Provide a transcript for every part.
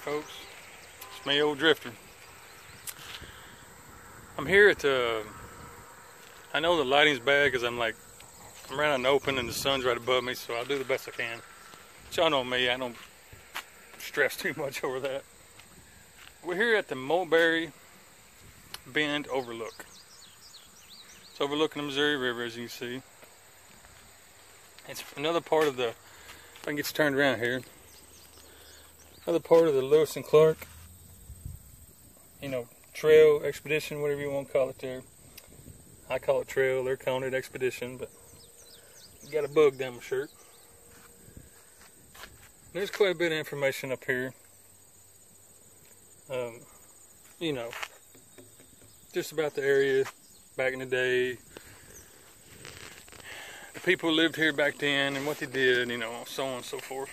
folks. It's me, old drifter. I'm here at I know the lighting's bad because I'm right out in the open and the sun's right above me, so I'll do the best I can. But y'all know me, I don't stress too much over that. We're here at the Mulberry Bend overlook. It's overlooking the Missouri River, as you can see. It's another part of the, if I can get you turned around here, another part of the Lewis and Clark, trail, expedition, whatever you want to call it there. I call it trail, they're calling it expedition, but got a bug down my shirt. There's quite a bit of information up here. Just about the area back in the day, the people who lived here back then and what they did, so on and so forth.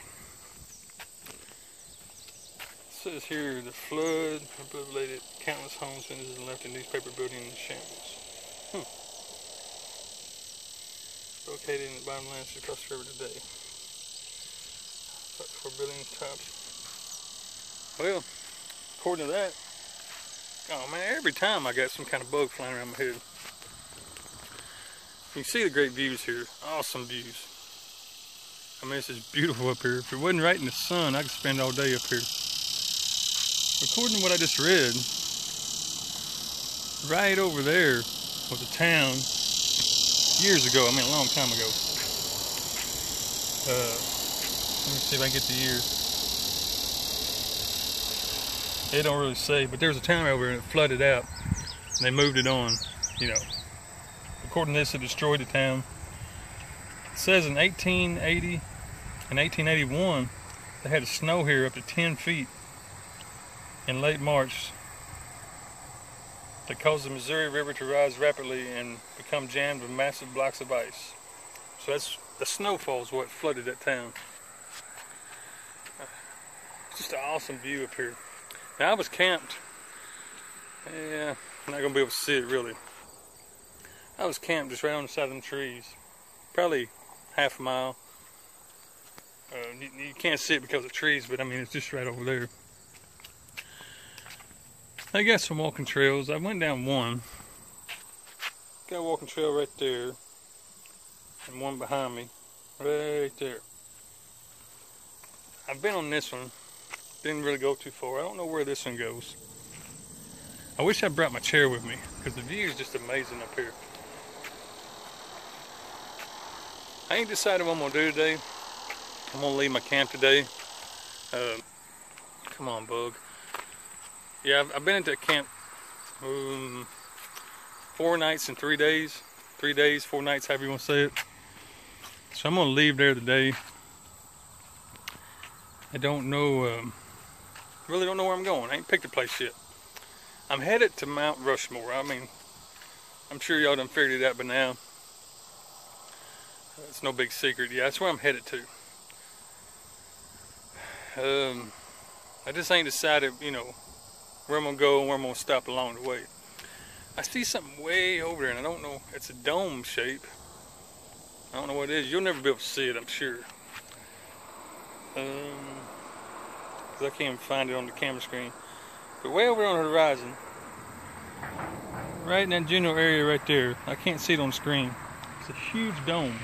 It says here, the flood obliterated countless homes, businesses, and left a newspaper building in shambles. Located in the badlands across the river today. For building tops. Well, according to that, oh man, every time I got some kind of bug flying around my head. You can see the great views here. Awesome views. I mean, this is beautiful up here. If it wasn't right in the sun, I could spend all day up here. According to what I just read, right over there was a town years ago, a long time ago. Let me see if I can get the year. They don't really say, but there was a town over there that flooded out, and they moved it on, According to this, it destroyed the town. It says in 1880 and 1881, they had snow here up to 10 feet in late March that caused the Missouri River to rise rapidly and become jammed with massive blocks of ice. So that's the snowfall is what flooded that town. It's just an awesome view up here. Now I was camped. Yeah, I'm not gonna be able to see it really. I was camped just right on the side of them trees, probably half a mile. You can't see it because of trees, but it's just right over there. I got some walking trails. I went down one. Got a walking trail right there. And one behind me. Right there. I've been on this one. Didn't really go too far. I don't know where this one goes. I wish I brought my chair with me, because the view is just amazing up here. I ain't decided what I'm going to do today. I'm going to leave my camp today. Come on, bug. Yeah, I've been at that camp 4 nights and 3 days. 3 days, 4 nights, however you want to say it. So I'm going to leave there today. I don't know, really don't know where I'm going. I ain't picked a place yet. I'm headed to Mount Rushmore. I'm sure y'all done figured it out by now. It's no big secret. Yeah, that's where I'm headed to. I just ain't decided, where I'm going to go and where I'm going to stop along the way. I see something way over there, and I don't know. It's a dome shape. I don't know what it is. You'll never be able to see it, I'm sure. Because I can't even find it on the camera screen. But way over on the horizon, right in that general area right there, I can't see it on the screen. It's a huge dome.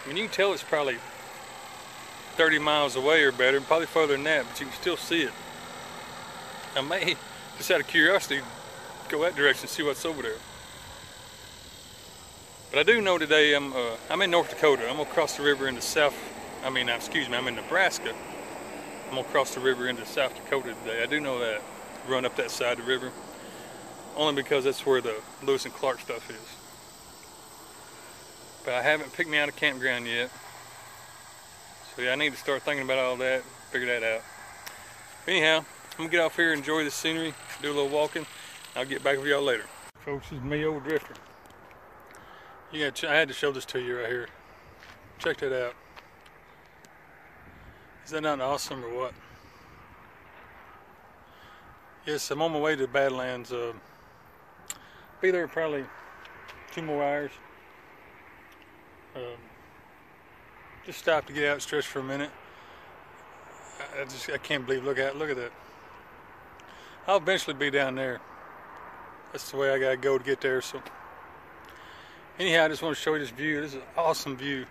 You can tell it's probably 30 miles away or better, probably further than that, but you can still see it. I may, just out of curiosity, go that direction and see what's over there. But I do know today I'm in North Dakota. I'm gonna cross the river into I'm in Nebraska. I'm gonna cross the river into South Dakota today. I do know that. Run up that side of the river. Only because that's where the Lewis and Clark stuff is. But I haven't picked me out a campground yet. So yeah, I need to start thinking about all that, figure that out. Anyhow, I'm gonna get off here, enjoy the scenery, do a little walking. I'll get back with y'all later. Folks, this is me, old drifter. I had to show this to you right here. Check that out. Is that not awesome or what? Yes, I'm on my way to the Badlands. Be there probably 2 more hours. Just stopped to get out and stretch for a minute. I can't believe, look at that. I'll eventually be down there. That's the way I gotta go to get there. So anyhow, I just want to show you this view. This is an awesome view.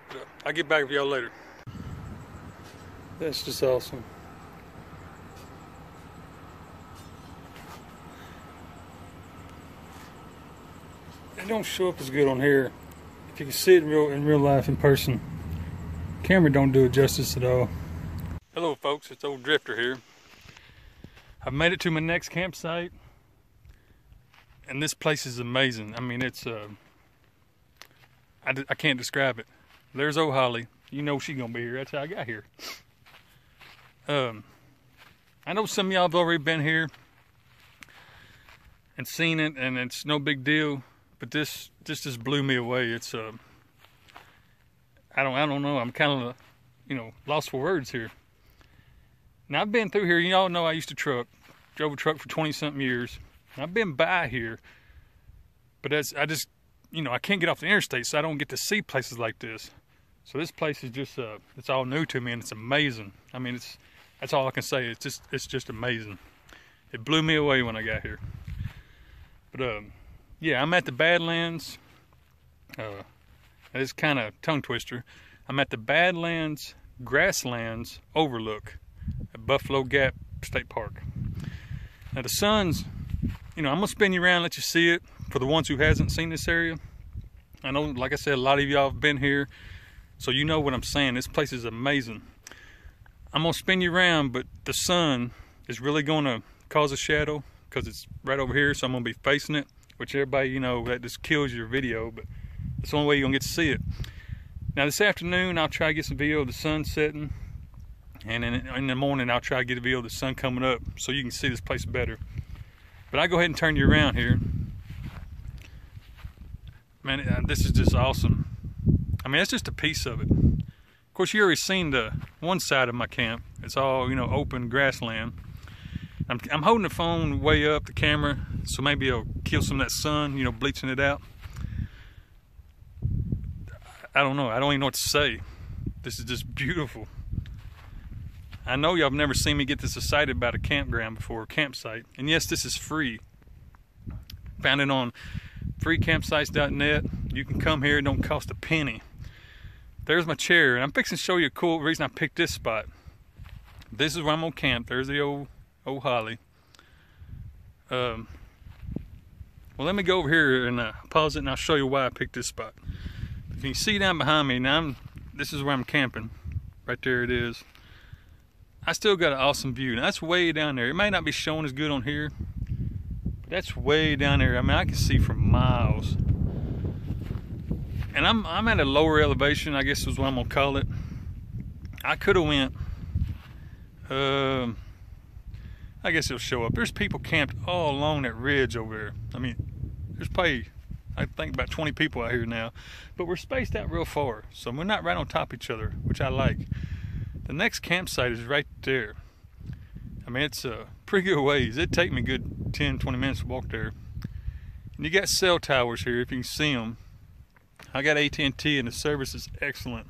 But, I'll get back with y'all later. That's just awesome. It don't show up as good on here. If you can see it in real life in person, camera don't do it justice at all. Hello folks, it's Old Drifter here. I've made it to my next campsite, and this place is amazing. I mean, it's I can't describe it. There's old Holly. You know she's gonna be here. That's how I got here. I know some of y'all have already been here and seen it, and it's no big deal. But this just blew me away. It's I don't know. I'm kind of lost for words here. Now I've been through here. You all know I used to drove a truck for 20-something years. I've been by here, but I can't get off the interstate, so I don't get to see places like this. So this place is just it's all new to me, and it's amazing. I mean, that's all I can say. It's just amazing. It blew me away when I got here. But yeah, I'm at the Badlands. It's kind of tongue twister. I'm at the Badlands Grasslands Overlook at Buffalo Gap State Park. Now the sun's, I'm gonna spin you around, let you see it. For the ones who hasn't seen this area, I know, like I said, a lot of y'all have been here, so you know what I'm saying. This place is amazing. I'm gonna spin you around, but the sun is really gonna cause a shadow because it's right over here, so I'm gonna be facing it, which everybody, that just kills your video, but it's the only way you're gonna get to see it. Now this afternoon, I'll try to get some video of the sun setting, and in the morning, I'll try to get a video of the sun coming up so you can see this place better. But I'll go ahead and turn you around here. Man, this is just awesome. I mean, that's just a piece of it. Of course, you already seen the one side of my camp. It's all, open grassland. I'm holding the phone way up, the camera, so maybe it'll kill some of that sun, bleaching it out. I don't know. I don't even know what to say. This is just beautiful. I know y'all have never seen me get this excited about a campground before, a campsite. And yes, this is free. Found it on freecampsites.net. You can come here, it don't cost a penny. There's my chair, and I'm fixing to show you a cool reason I picked this spot. This is where I'm gonna camp. There's the old Holly. Well, let me go over here and pause it, and I'll show you why I picked this spot. If you can see down behind me, now this is where I'm camping. Right there it is. I still got an awesome view. Now that's way down there. It may not be showing as good on here, but that's way down there. I mean, I can see for miles. And I'm at a lower elevation, I guess is what I'm gonna call it. I could have went, I guess it'll show up. There's people camped all along that ridge over there. I mean, there's probably, I think about 20 people out here now, but we're spaced out real far, so we're not right on top of each other, which I like. The next campsite is right there. I mean, it's a pretty good ways. It'd take me a good 10, 20 minutes to walk there. And you got cell towers here, if you can see them. I got AT&T, and the service is excellent.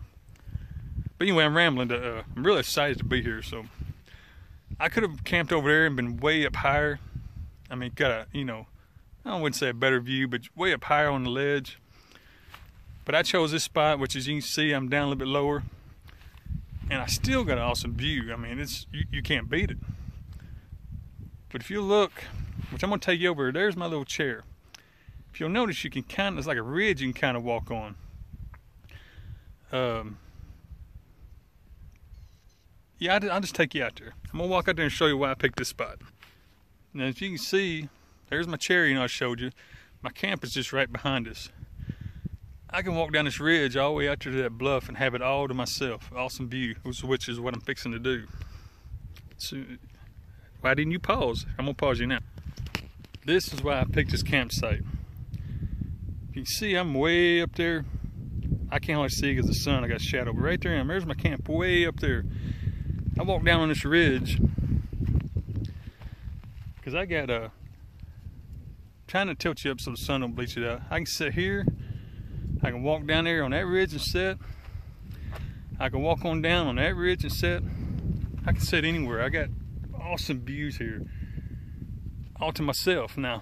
But anyway, I'm rambling. I'm really excited to be here. So I could have camped over there and been way up higher. I mean, got a, I wouldn't say a better view, but way up higher on the ledge. But I chose this spot, which as you can see, I'm down a little bit lower. And I still got an awesome view. I mean, you can't beat it. But if you look, which I'm gonna take you over, there's my little chair. If you'll notice, you can it's like a ridge you can kind of walk on. Yeah, I'll just take you out there. I'm gonna walk out there and show you why I picked this spot. Now, as you can see, there's my chair, I showed you. My camp is just right behind us. I can walk down this ridge all the way out to that bluff and have it all to myself. Awesome view, which is what I'm fixing to do. So, why didn't you pause? I'm gonna pause you now. This is why I picked this campsite. You can see I'm way up there. I can't hardly see because of the sun, I got shadow. But right there, there's my camp way up there. I walk down on this ridge because I got trying to tilt you up so the sun don't bleach it out. I can sit here. I can walk down there on that ridge and sit. I can walk on down on that ridge and sit. I can sit anywhere. I got awesome views here, all to myself. Now,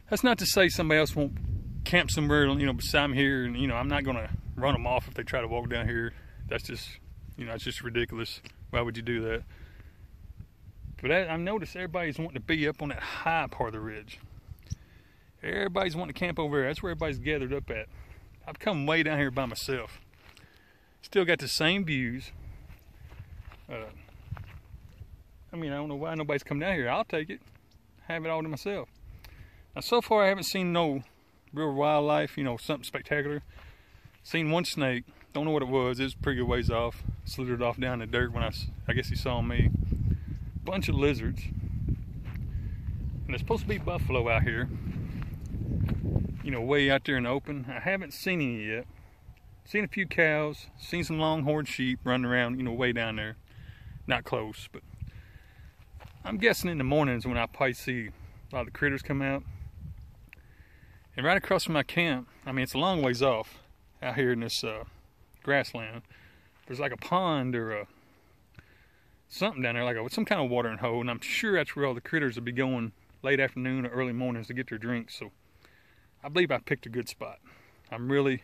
that's not to say somebody else won't camp somewhere, you know, beside me here, and, you know, I'm not gonna run them off if they try to walk down here. That's just, you know, it's just ridiculous. Why would you do that? But I've noticed everybody's wanting to be up on that high part of the ridge. Everybody's wanting to camp over there. That's where everybody's gathered up at. I've come way down here by myself. Still got the same views. I mean, I don't know why nobody's come down here. I'll take it. Have it all to myself. Now, so far, I haven't seen no real wildlife, you know, something spectacular. Seen one snake. Don't know what it was. It was a pretty good ways off. Slithered off down the dirt when I guess he saw me. Bunch of lizards. And there's supposed to be buffalo out here. You know, way out there in the open. I haven't seen any yet. Seen a few cows. Seen some longhorn sheep running around, you know, way down there. Not close, but I'm guessing in the mornings when I probably see a lot of the critters come out. And right across from my camp, I mean, it's a long ways off out here in this grassland. There's like a pond or something down there, like some kind of watering hole, and I'm sure that's where all the critters will be going late afternoon or early mornings to get their drinks. So I believe I picked a good spot. I'm really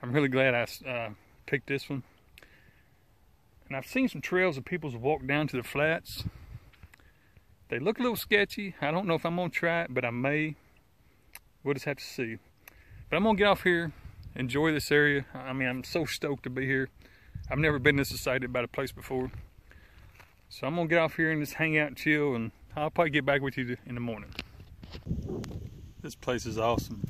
glad I picked this one. And I've seen some trails of people's walked down to the flats. They look a little sketchy. I don't know if I'm gonna try it, but I may. We'll just have to see. But I'm gonna get off here, enjoy this area. I mean, I'm so stoked to be here. I've never been this excited about a place before. So I'm gonna get off here and just hang out and chill, and I'll probably get back with you in the morning. This place is awesome.